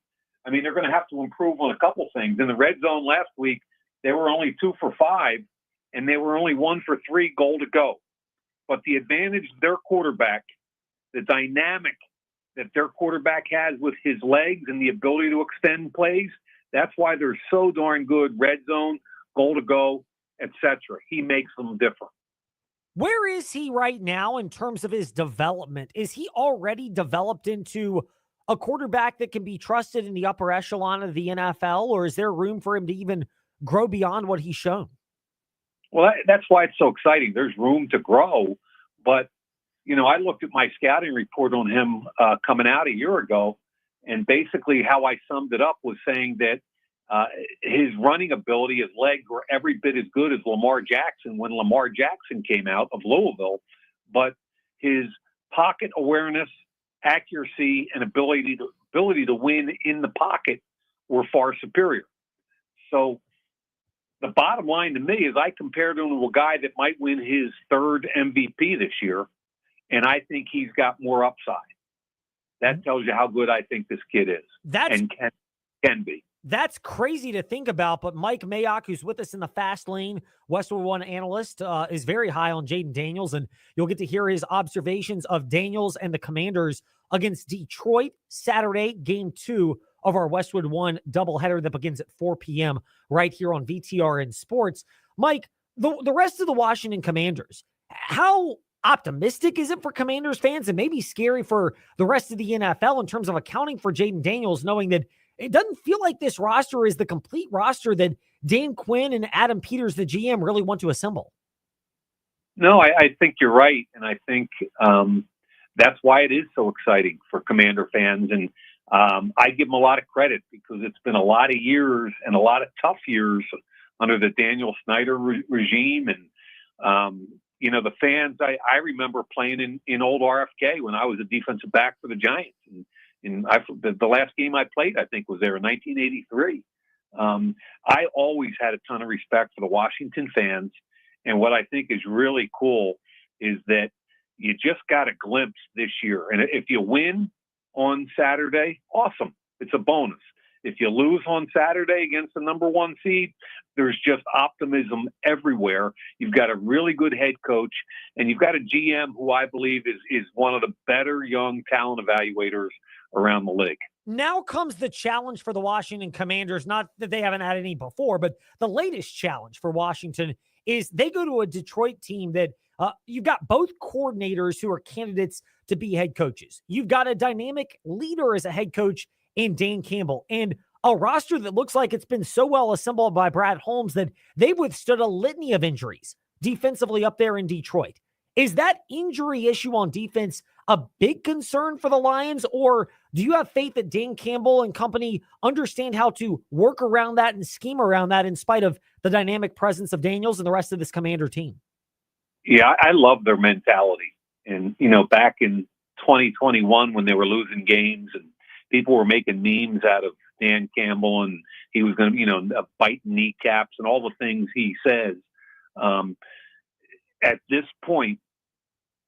they're going to have to improve on a couple things. In the red zone last week, they were only 2 for 5, and they were only 1 for 3 goal to go. But the advantage their quarterback, the dynamic that their quarterback has with his legs and the ability to extend plays, that's why they're so darn good. Red zone, goal to go, etc. He makes them different. Where is he right now in terms of his development? Is he already developed into a quarterback that can be trusted in the upper echelon of the NFL, or is there room for him to even grow beyond what he's shown? Well, that's why it's so exciting. There's room to grow. But, I looked at my scouting report on him coming out a year ago, and basically how I summed it up was saying that his running ability, his legs were every bit as good as Lamar Jackson when Lamar Jackson came out of Louisville, but his pocket awareness, accuracy, and ability to win in the pocket were far superior. So the bottom line to me is I compared him to a guy that might win his 3rd MVP this year, and I think he's got more upside. That tells you how good I think this kid is and can be. That's crazy to think about, but Mike Mayock, who's with us in the Fast Lane, Westwood One analyst, is very high on Jaden Daniels, and you'll get to hear his observations of Daniels and the Commanders against Detroit Saturday, game 2 of our Westwood One doubleheader that begins at 4 p.m. right here on VTRN Sports. Mike, the rest of the Washington Commanders, how optimistic is it for Commanders fans, and maybe scary for the rest of the NFL in terms of accounting for Jaden Daniels, knowing that it doesn't feel like this roster is the complete roster that Dan Quinn and Adam Peters, the GM, really want to assemble? No, I think you're right, and I think that's why it is so exciting for Commander fans. And I give them a lot of credit because it's been a lot of years and a lot of tough years under the Daniel Snyder regime. And, the fans, I remember playing in old RFK when I was a defensive back for the Giants. And the last game I played, I think, was there in 1983. I always had a ton of respect for the Washington fans. And what I think is really cool is that you just got a glimpse this year. And if you win on Saturday, awesome. It's a bonus. If you lose on Saturday against the number one seed, there's just optimism everywhere. You've got a really good head coach, and you've got a GM who I believe is one of the better young talent evaluators around the league. Now comes the challenge for the Washington Commanders. Not that they haven't had any before, but the latest challenge for Washington is they go to a Detroit team that you've got both coordinators who are candidates to be head coaches. You've got a dynamic leader as a head coach in Dan Campbell, and a roster that looks like it's been so well assembled by Brad Holmes that they've withstood a litany of injuries defensively up there in Detroit. Is that injury issue on defense a big concern for the Lions, or do you have faith that Dan Campbell and company understand how to work around that and scheme around that in spite of the dynamic presence of Daniels and the rest of this Commander team? Yeah, I love their mentality. And, back in 2021 when they were losing games and people were making memes out of Dan Campbell and he was going to, bite kneecaps and all the things he says. At this point,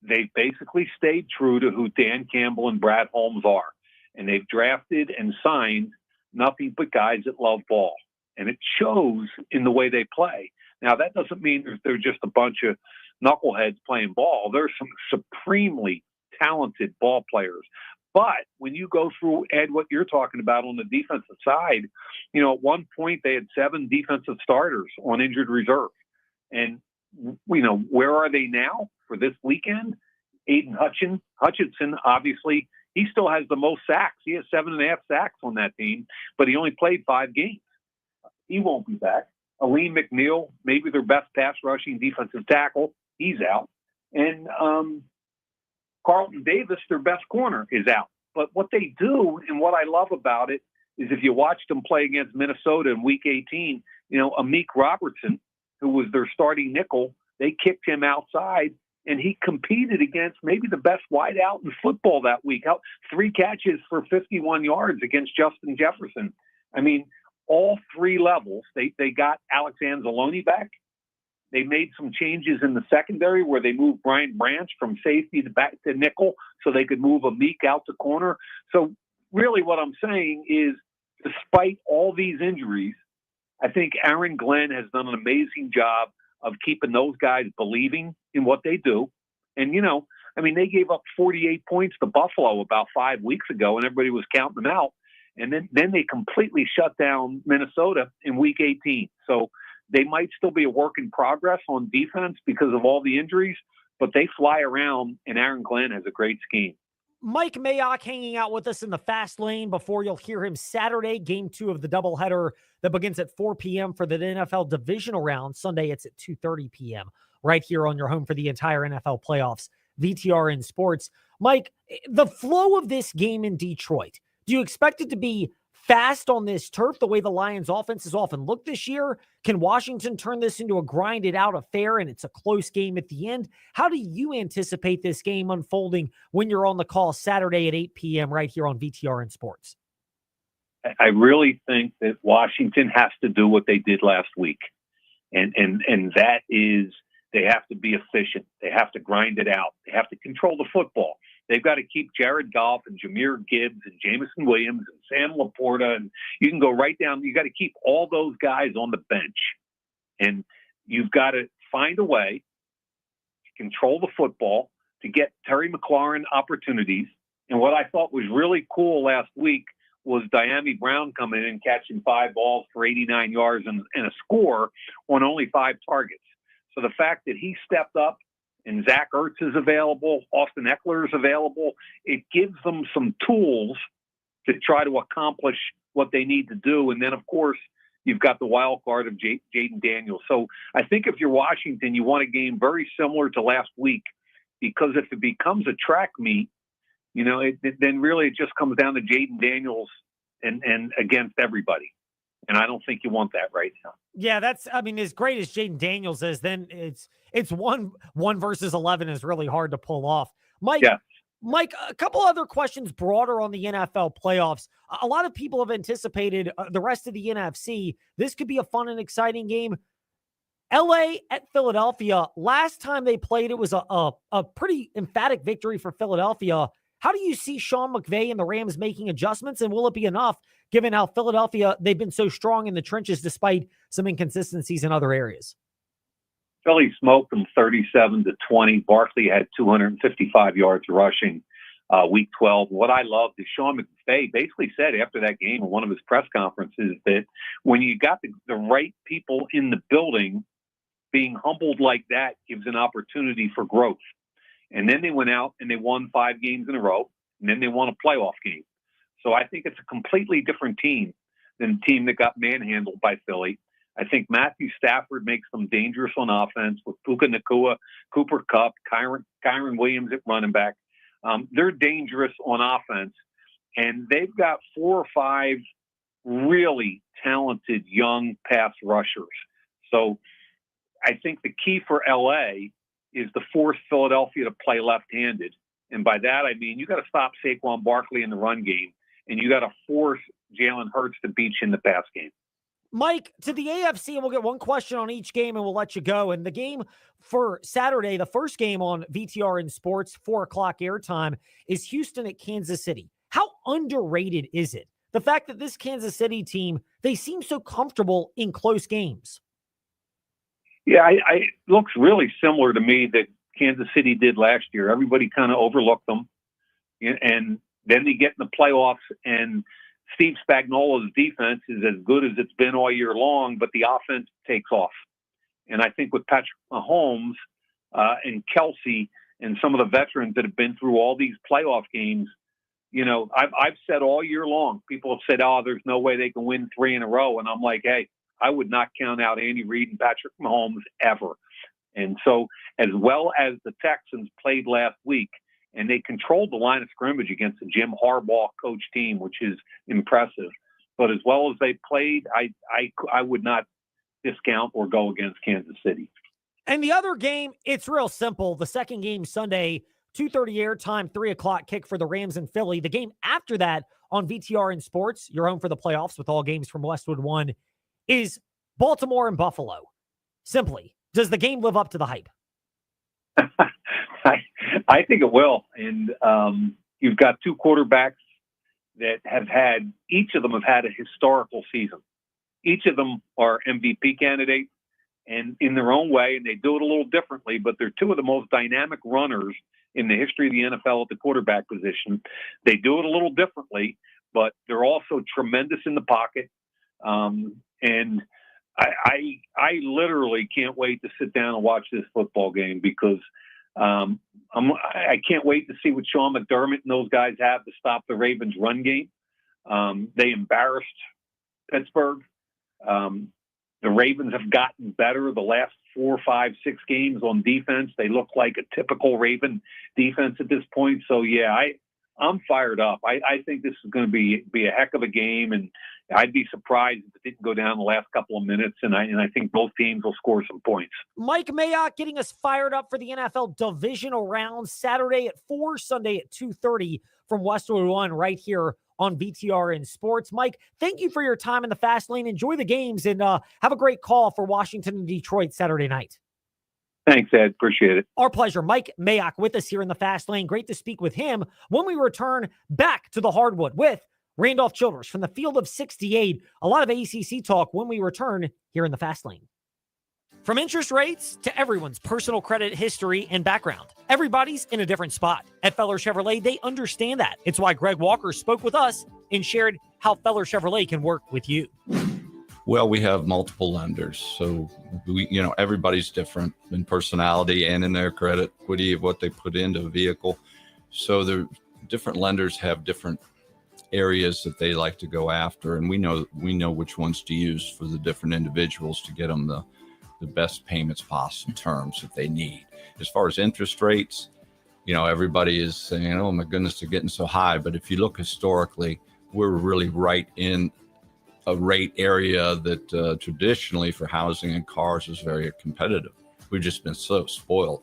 they basically stayed true to who Dan Campbell and Brad Holmes are. And they've drafted and signed nothing but guys that love ball. And it shows in the way they play. Now, that doesn't mean they're just a bunch of knuckleheads playing ball. There's some supremely talented ball players. But when you go through, Ed, what you're talking about on the defensive side, at one point they had 7 defensive starters on injured reserve. And, where are they now for this weekend? Aiden Hutchinson, obviously, he still has the most sacks. He has 7.5 sacks on that team, but he only played 5 games. He won't be back. Aleem McNeil, maybe their best pass rushing defensive tackle, he's out. And Carlton Davis, their best corner, is out. But what they do, and what I love about it, is if you watched them play against Minnesota in Week 18, Amik Robertson, who was their starting nickel, they kicked him outside, and he competed against maybe the best wideout in football that week. 3 catches for 51 yards against Justin Jefferson. I mean, all 3 levels. They got Alex Anzalone back. They made some changes in the secondary where they moved Brian Branch from safety to back to nickel so they could move Amik out to corner. So really what I'm saying is, despite all these injuries, I think Aaron Glenn has done an amazing job of keeping those guys believing in what they do. And, they gave up 48 points to Buffalo about 5 weeks ago, and everybody was counting them out. And then they completely shut down Minnesota in Week 18. So they might still be a work in progress on defense because of all the injuries, but they fly around, and Aaron Glenn has a great scheme. Mike Mayock hanging out with us in the fast lane before you'll hear him Saturday, game 2 of the doubleheader that begins at 4 p.m. for the NFL divisional round. Sunday, it's at 2:30 p.m. right here on your home for the entire NFL playoffs, VTRN Sports. Mike, the flow of this game in Detroit, do you expect it to be fast on this turf the way the Lions offense has often looked this year? Can Washington turn this into a grinded out affair and it's a close game at the end? How do you anticipate this game unfolding when you're on the call Saturday at 8 p.m. right here on VTRN Sports? I really think that Washington has to do what they did last week. And that is, they have to be efficient. They have to grind it out. They have to control the football. They've got to keep Jared Goff and Jahmyr Gibbs and Jamison Williams and Sam Laporta. And you can go right down. You got to keep all those guys on the bench. And you've got to find a way to control the football, to get Terry McLaurin opportunities. And what I thought was really cool last week was Diami Brown coming in and catching 5 balls for 89 yards and a score on only 5 targets. So the fact that he stepped up and Zach Ertz is available, Austin Eckler is available, it gives them some tools to try to accomplish what they need to do. And then, of course, you've got the wild card of Jaden Daniels. So I think if you're Washington, you want a game very similar to last week, because if it becomes a track meet, then really it just comes down to Jaden Daniels and against everybody. And I don't think you want that right now. Yeah, as great as Jaden Daniels is, then it's one versus 11 is really hard to pull off. Mike, yeah. Mike, a couple other questions broader on the NFL playoffs. A lot of people have anticipated the rest of the NFC. This could be a fun and exciting game. LA at Philadelphia. Last time they played, it was a pretty emphatic victory for Philadelphia. How do you see Sean McVay and the Rams making adjustments, and will it be enough given how Philadelphia, they've been so strong in the trenches despite some inconsistencies in other areas? Philly smoked them 37-20. Barkley had 255 yards rushing week 12. What I loved is Sean McVay basically said after that game in one of his press conferences that when you got the right people in the building, being humbled like that gives an opportunity for growth. And then they went out and they won 5 games in a row, and then they won a playoff game. So I think it's a completely different team than the team that got manhandled by Philly. I think Matthew Stafford makes them dangerous on offense with Puka Nacua, Cooper Kupp, Kyron Williams at running back. They're dangerous on offense, and they've got 4 or 5 really talented young pass rushers. So I think the key for LA is to force Philadelphia to play left-handed. And by that, I mean, you got to stop Saquon Barkley in the run game, and you got to force Jalen Hurts to beat you in the pass game. Mike, to the AFC, and we'll get one question on each game and we'll let you go. And the game for Saturday, the first game on VTR and Sports, 4 o'clock airtime, is Houston at Kansas City. How underrated is it? The fact that this Kansas City team, they seem so comfortable in close games. Yeah, it looks really similar to me that Kansas City did last year. Everybody kind of overlooked them. And then they get in the playoffs, and Steve Spagnuolo's defense is as good as it's been all year long, but the offense takes off. And I think with Patrick Mahomes and Kelsey and some of the veterans that have been through all these playoff games, I've said all year long, people have said, there's no way they can win 3 in a row. And I'm like, hey, I would not count out Andy Reid and Patrick Mahomes ever. And so as well as the Texans played last week, and they controlled the line of scrimmage against a Jim Harbaugh coach team, which is impressive. But as well as they played, I would not discount or go against Kansas City. And the other game, it's real simple. The second game Sunday, 2:30 airtime, 3 o'clock kick for the Rams in Philly. The game after that on VTR and Sports, you're home for the playoffs with all games from Westwood One, is Baltimore and Buffalo. Simply, does the game live up to the hype? I think it will. And you've got 2 quarterbacks that each of them have had a historical season. Each of them are MVP candidates, and in their own way, and they do it a little differently, but they're 2 of the most dynamic runners in the history of the NFL at the quarterback position. They do it a little differently, but they're also tremendous in the pocket. And I literally can't wait to sit down and watch this football game because I can't wait to see what Sean McDermott and those guys have to stop the Ravens' run game. They embarrassed Pittsburgh. The Ravens have gotten better the last 4, 5, 6 games on defense. They look like a typical Raven defense at this point. So, yeah, I'm fired up. I think this is going to be a heck of a game, and I'd be surprised if it didn't go down the last couple of minutes, and I think both teams will score some points. Mike Mayock getting us fired up for the NFL divisional round Saturday at 4, Sunday at 2:30 from Westwood One right here on VTR and Sports. Mike, thank you for your time in the Fast Lane. Enjoy the games, and have a great call for Washington and Detroit Saturday night. Thanks, Ed. Appreciate it. Our pleasure. Mike Mayock with us here in the Fast Lane. Great to speak with him when we return back to the hardwood with Randolph Childress from the Field of 68. A lot of ACC talk when we return here in the Fast Lane. From interest rates to everyone's personal credit history and background, everybody's in a different spot. At Feller Chevrolet, they understand that. It's why Greg Walker spoke with us and shared how Feller Chevrolet can work with you. Well, we have multiple lenders, so everybody's different in personality and in their credit equity of what they put into a vehicle. So the different lenders have different areas that they like to go after, and we know which ones to use for the different individuals to get them the best payments possible, terms that they need. As far as interest rates, everybody is saying, oh my goodness, they're getting so high. But if you look historically, we're really right in a rate area that traditionally for housing and cars is very competitive. We've just been so spoiled.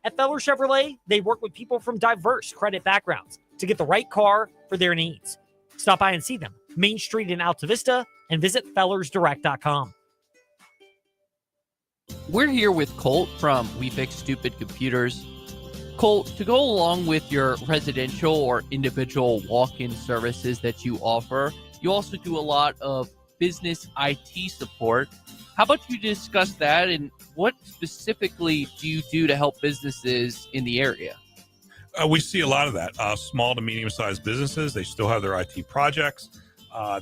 At Feller Chevrolet, they work with people from diverse credit backgrounds to get the right car for their needs. Stop by and see them, Main Street in Alta Vista, and visit fellersdirect.com. We're here with Colt from We Fix Stupid Computers. Colt, to go along with your residential or individual walk-in services that you offer, you also do a lot of business IT support. How about you discuss that, and what specifically do you do to help businesses in the area? We see a lot of that. Small to medium-sized businesses, they still have their IT projects.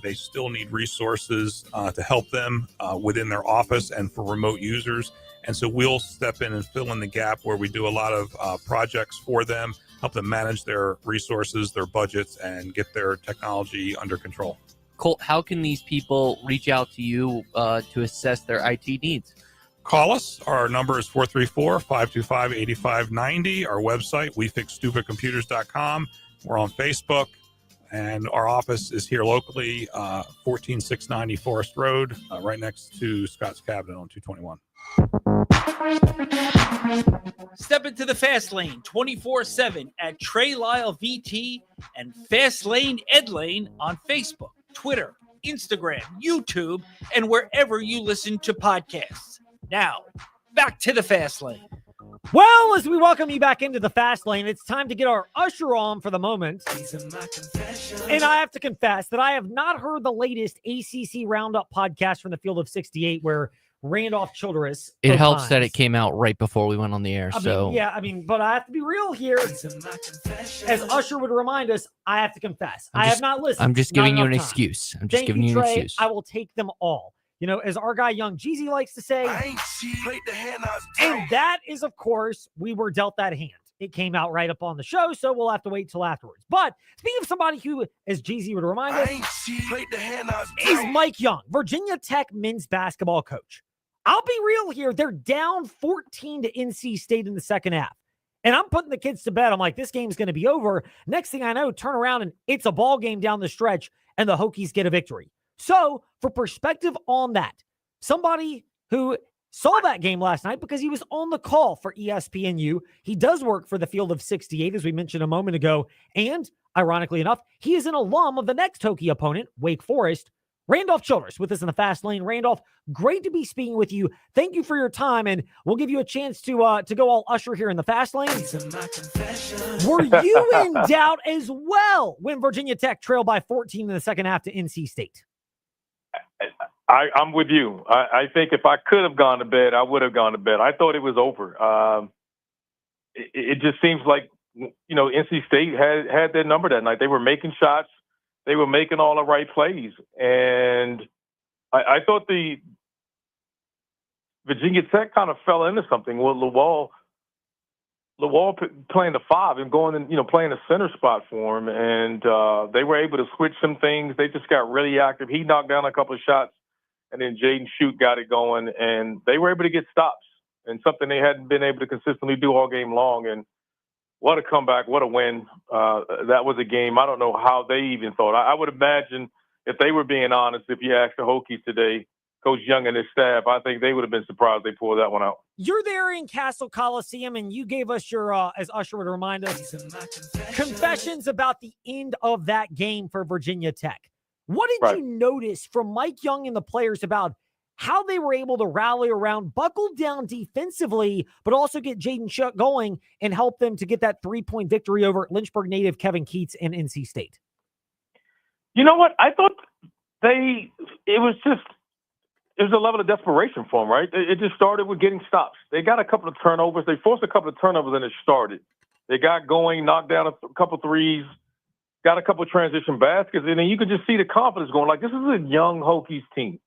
They still need resources to help them within their office and for remote users. And so we'll step in and fill in the gap where we do a lot of projects for them, help them manage their resources, their budgets, and get their technology under control. Colt, how can these people reach out to you to assess their IT needs? Call us. Our number is 434-525-8590. Our website, wefixstupidcomputers.com. We're on Facebook. And our office is here locally, 14690 Forest Road, right next to Scott's Cabinet on 221. Step into the Fast Lane 24/7 at Trey Lyle VT and Fast Lane Ed Lane on Facebook, Twitter, Instagram, YouTube, and wherever you listen to podcasts. Now, back to the Fast Lane. Well, as we welcome you back into the Fast Lane, it's time to get our usher on for the moment. And I have to confess that I have not heard the latest ACC Roundup podcast from the Field of 68 where Randolph Childress. It helps that it came out right before we went on the air. But I have to be real here. As Usher would remind us, I have to confess. I have not listened. I'm just giving you an excuse. I'm just giving you an excuse. I will take them all. As our guy Young Jeezy likes to say, and that is, of course, we were dealt that hand. It came out right up on the show, so we'll have to wait till afterwards. But speaking of somebody who, as Jeezy would remind us, is Mike Young, Virginia Tech men's basketball coach. I'll be real here. They're down 14 to NC State in the second half. And I'm putting the kids to bed. I'm like, this game's going to be over. Next thing I know, turn around and it's a ball game down the stretch, and the Hokies get a victory. So, for perspective on that, somebody who saw that game last night because he was on the call for ESPNU, he does work for the Field of 68, as we mentioned a moment ago, and, ironically enough, he is an alum of the next Hokie opponent, Wake Forest. Randolph Childress with us in the Fast Lane. Randolph, great to be speaking with you. Thank you for your time, and we'll give you a chance to go all Usher here in the Fast Lane. Were you in doubt as well when Virginia Tech trailed by 14 in the second half to NC State? I'm with you. I think if I could have gone to bed, I would have gone to bed. I thought it was over. It just seems like, NC State had their number that night. They were making shots. They were making all the right plays. And I thought the Virginia Tech kind of fell into something with Lawal playing the 5 and going and, playing a center spot for him. And they were able to switch some things. They just got really active. He knocked down a couple of shots, and then Jaden Shute got it going. And they were able to get stops, and something they hadn't been able to consistently do all game long. And what a comeback, what a win. That was a game. I don't know how they even thought. I would imagine if they were being honest, if you asked the Hokies today, Coach Young and his staff, I think they would have been surprised they pulled that one out. You're there in Castle Coliseum, and you gave us your, as Usher would remind us, confessions about the end of that game for Virginia Tech. What did you notice from Mike Young and the players about how they were able to rally around, buckle down defensively, but also get Jaden Shuck going and help them to get that 3-point victory over Lynchburg native Kevin Keats and NC State? You know what? I thought it was a level of desperation for them, right? It just started with getting stops. They got a couple of turnovers. They forced a couple of turnovers, and it started. They got going, knocked down a couple threes, got a couple of transition baskets, and then you could just see the confidence going. Like, this is a young Hokies team.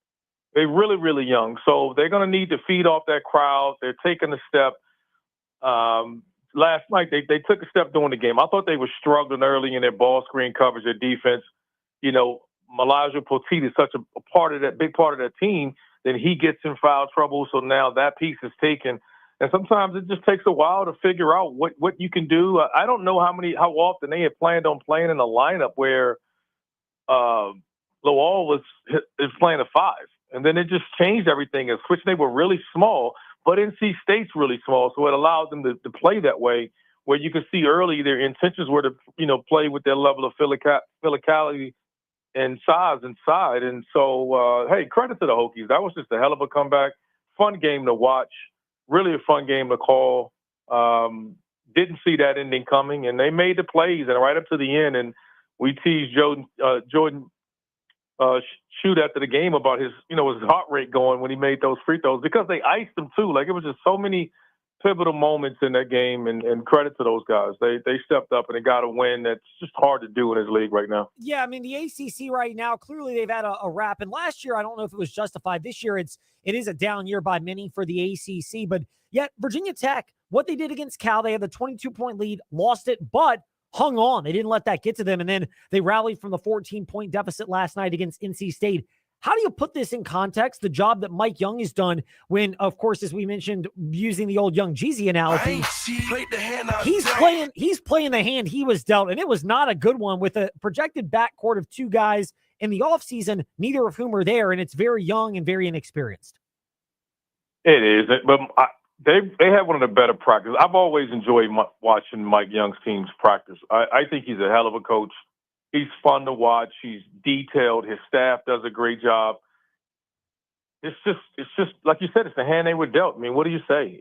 They're really, really young. So they're going to need to feed off that crowd. They're taking a step. Last night, they took a step during the game. I thought they were struggling early in their ball screen coverage, their defense. Elijah Poteet is such a part of that, big part of that team, then he gets in foul trouble. So now that piece is taken. And sometimes it just takes a while to figure out what you can do. I don't know how often they had planned on playing in a lineup where Lowell is playing a 5. And then it just changed everything. As which they were really small, but NC State's really small. So it allowed them to play that way, where you could see early their intentions were to, play with their level of physicality and size inside. And so, hey, credit to the Hokies. That was just a hell of a comeback. Fun game to watch. Really a fun game to call. Didn't see that ending coming, and they made the plays and right up to the end. And we teased Jordan shoot after the game about his heart rate going when he made those free throws, because they iced him too. Like, it was just so many pivotal moments in that game, and credit to those guys. They stepped up and they got a win that's just hard to do in this league right now. Yeah, I mean, the ACC right now, clearly they've had a wrap. And last year, I don't know if it was justified. This year, it is a down year by many for the ACC. But yet, Virginia Tech, what they did against Cal, they had the 22-point lead, lost it, but hung on. They didn't let that get to them. And then they rallied from the 14-point deficit last night against NC State. How do you put this in context, the job that Mike Young has done when, of course, as we mentioned, using the old Young Jeezy analogy, he's playing the hand he was dealt, and it was not a good one with a projected backcourt of 2 guys in the offseason, neither of whom are there, and it's very young and very inexperienced. It is, but they have one of the better practices. I've always enjoyed watching Mike Young's teams practice. I think he's a hell of a coach. He's fun to watch. He's detailed. His staff does a great job. It's just like you said, it's the hand they were dealt. I mean, what do you say?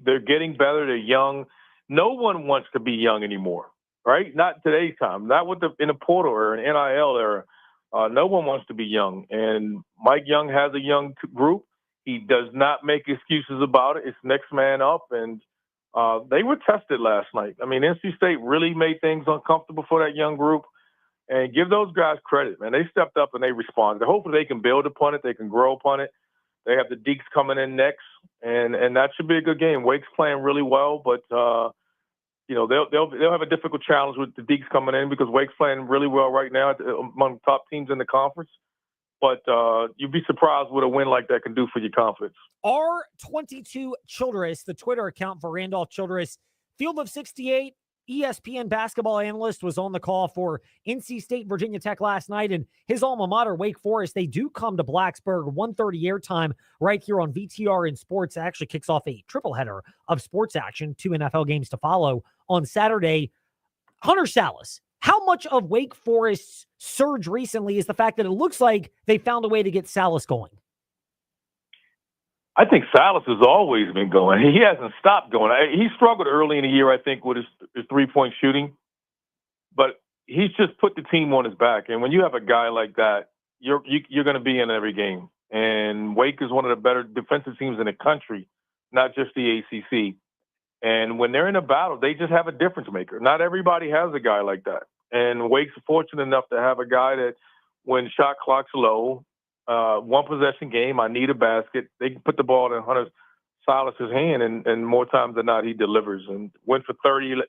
They're getting better. They're young. No one wants to be young anymore, right? Not today's time. Not in the portal era, an NIL era. No one wants to be young. And Mike Young has a young group. He does not make excuses about it. It's next man up. And they were tested last night. I mean, NC State really made things uncomfortable for that young group. And give those guys credit, man. They stepped up and they responded. Hopefully they can build upon it. They can grow upon it. They have the Deeks coming in next, and that should be a good game. Wake's playing really well, but they'll have a difficult challenge with the Deeks coming in, because Wake's playing really well right now among the top teams in the conference. But you'd be surprised what a win like that can do for your confidence. R22 Childress, the Twitter account for Randolph Childress, Field of 68. ESPN basketball analyst was on the call for NC State, Virginia Tech last night, and his alma mater, Wake Forest, they do come to Blacksburg, 1:30 airtime right here on VTR in Sports. It actually kicks off a triple header of sports action, 2 NFL games to follow on Saturday. Hunter Salas, how much of Wake Forest's surge recently is the fact that it looks like they found a way to get Salas going? I think Salas has always been going. He hasn't stopped going. He struggled early in the year, I think, with his three-point shooting. But he's just put the team on his back. And when you have a guy like that, you're going to be in every game. And Wake is one of the better defensive teams in the country, not just the ACC. And when they're in a battle, they just have a difference maker. Not everybody has a guy like that. And Wake's fortunate enough to have a guy that, when shot clock's low, one possession game, I need a basket, they can put the ball in Hunter Salas's hand, and more times than not, he delivers. And went for 30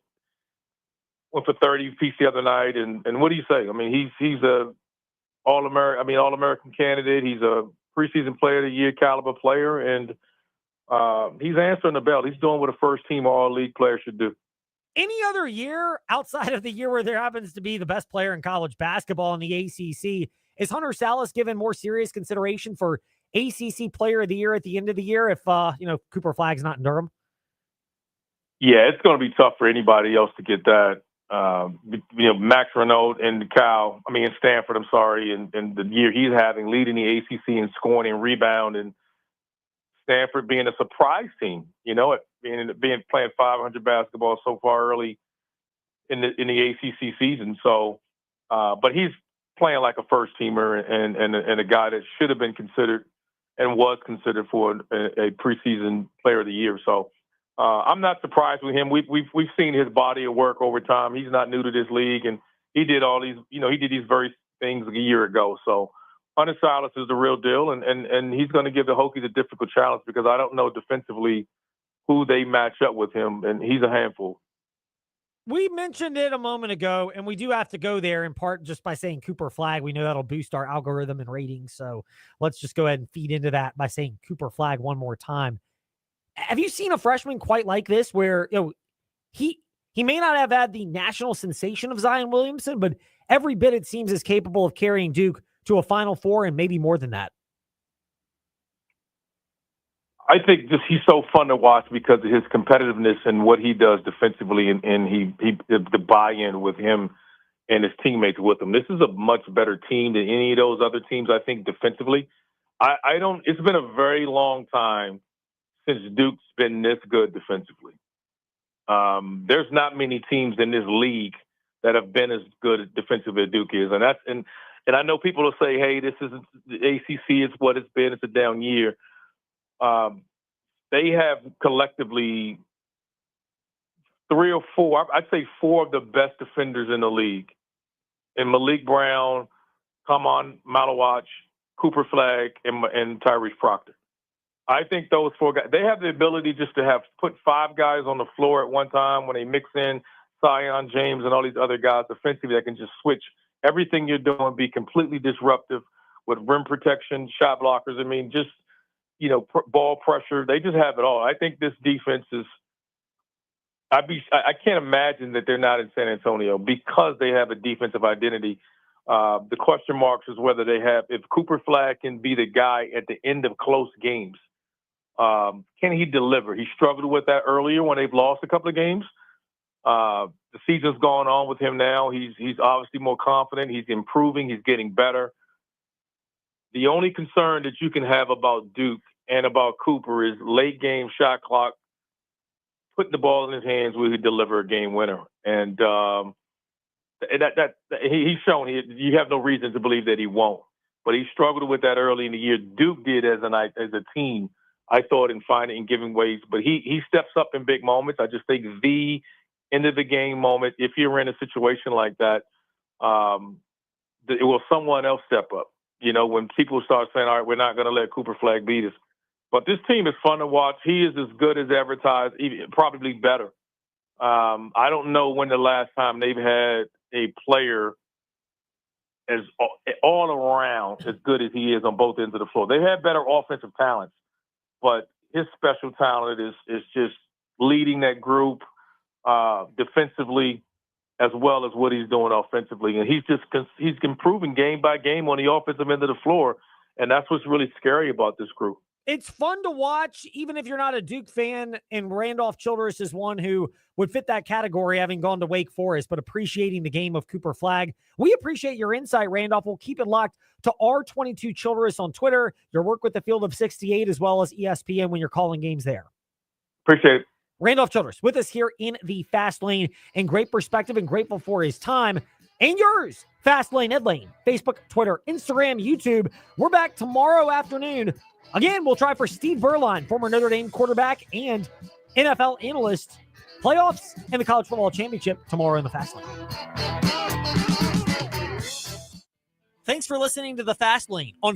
piece the other night. And what do you say? I mean, he's a All-American candidate. He's a preseason player of the year caliber player, and he's answering the bell. He's doing what a first-team All-League player should do. Any other year outside of the year where there happens to be the best player in college basketball in the ACC, is Hunter Salas given more serious consideration for ACC Player of the Year at the end of the year if Cooper Flagg's not in Durham? Yeah, it's going to be tough for anybody else to get that. Max Renaud and Stanford, and the year he's having, leading the ACC in scoring and rebound, and Stanford being a surprise team, being playing 500 basketball so far early in the ACC season. So, but he's playing like a first teamer and a guy that should have been considered and was considered for a preseason player of the year. So I'm not surprised with him. We've seen his body of work over time. He's not new to this league, and he did all these, he did these very things a year ago. So Hunter Salas is the real deal, and he's going to give the Hokies a difficult challenge, because I don't know defensively who they match up with him, and he's a handful. We mentioned it a moment ago, and we do have to go there in part just by saying Cooper Flag. We know that'll boost our algorithm and ratings, so let's just go ahead and feed into that by saying Cooper Flag one more time. Have you seen a freshman quite like this where, he may not have had the national sensation of Zion Williamson, but every bit it seems is capable of carrying Duke to a Final Four and maybe more than that? I think just he's so fun to watch because of his competitiveness and what he does defensively, and the buy-in with him and his teammates with him. This is a much better team than any of those other teams, I think, defensively. It's been a very long time since Duke's been this good defensively. There's not many teams in this league that have been as good defensively as Duke is. And I know people will say, hey, this is the ACC, it's what it's been, it's a down year. They have collectively 3 or 4, I'd say 4 of the best defenders in the league. And Malik Brown, Mayock, Cooper Flag, and Tyrese Proctor. I think those 4 guys, they have the ability just to put 5 guys on the floor at one time when they mix in Zion, James, and all these other guys offensively that can just switch everything you're doing, be completely disruptive with rim protection, shot blockers. I mean, just, ball pressure. They just have it all. I think this defense is I can't imagine that they're not in San Antonio because they have a defensive identity. The question marks is whether if Cooper Flag can be the guy at the end of close games. Can he deliver? He struggled with that earlier when they've lost a couple of games. The season's gone on with him now. He's obviously more confident. He's improving. He's getting better. The only concern that you can have about Duke and about Cooper is late game shot clock, putting the ball in his hands where he deliver a game winner. And he's shown you have no reason to believe that he won't. But he struggled with that early in the year. Duke did as a team, I thought, in finding and giving ways. But he steps up in big moments. I just think the end of the game moment, if you're in a situation like that, it will someone else step up. When people start saying, all right, we're not going to let Cooper Flag beat us. But this team is fun to watch. He is as good as advertised, even, probably better. I don't know when the last time they've had a player as all around as good as he is on both ends of the floor. They've had better offensive talents, but his special talent is just leading that group defensively as well as what he's doing offensively. And he's improving game by game on the offensive end of the floor, and that's what's really scary about this group. It's fun to watch, even if you're not a Duke fan, and Randolph Childress is one who would fit that category, having gone to Wake Forest, but appreciating the game of Cooper Flag. We appreciate your insight, Randolph. We'll keep it locked to R22 Childress on Twitter, your work with the Field of 68, as well as ESPN when you're calling games there. Appreciate it. Randolph Childress with us here in the Fast Lane, and great perspective and grateful for his time and yours. Fast Lane, Ed Lane, Facebook, Twitter, Instagram, YouTube. We're back tomorrow afternoon. Again, we'll try for Steve Berline, former Notre Dame quarterback and NFL analyst. Playoffs and the College Football Championship tomorrow in the Fast Lane. Thanks for listening to the Fast Lane on